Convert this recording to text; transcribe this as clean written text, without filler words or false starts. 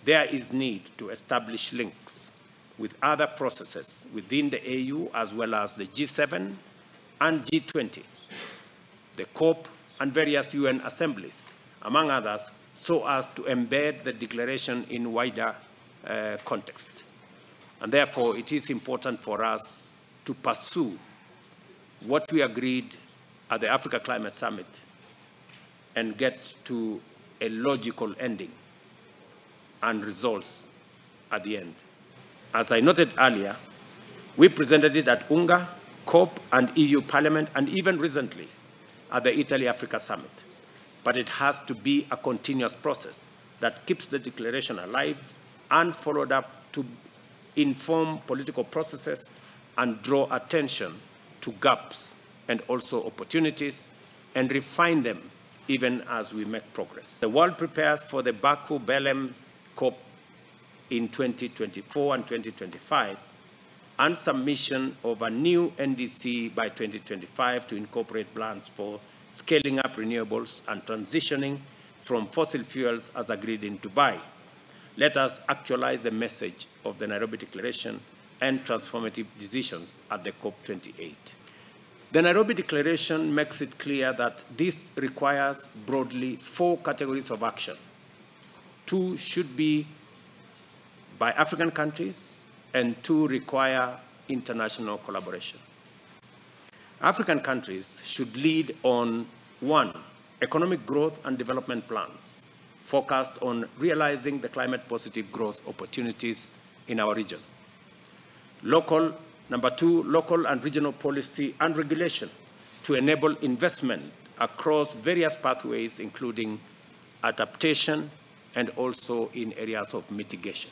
there is need to establish links with other processes within the AU as well as the G7 and G20, the COP and various UN assemblies, among others, so as to embed the declaration in wider context. And therefore, it is important for us to pursue what we agreed at the Africa Climate Summit and get to a logical ending and results at the end. As I noted earlier, we presented it at UNGA, COP, and EU Parliament, and even recently at the Italy-Africa Summit. But it has to be a continuous process that keeps the declaration alive and followed up to inform political processes and draw attention to gaps and also opportunities and refine them even as we make progress. The world prepares for the Baku-Belém COP in 2024 and 2025 and submission of a new NDC by 2025 to incorporate plans for scaling up renewables and transitioning from fossil fuels as agreed in Dubai. Let us actualize the message of the Nairobi Declaration and transformative decisions at the COP28. The Nairobi Declaration makes it clear that this requires broadly 4 categories of action. 2 should be by African countries, and 2 require international collaboration. African countries should lead on 1, economic growth and development plans focused on realizing the climate-positive growth opportunities in our region. Number 2, local and regional policy and regulation to enable investment across various pathways, including adaptation and also in areas of mitigation.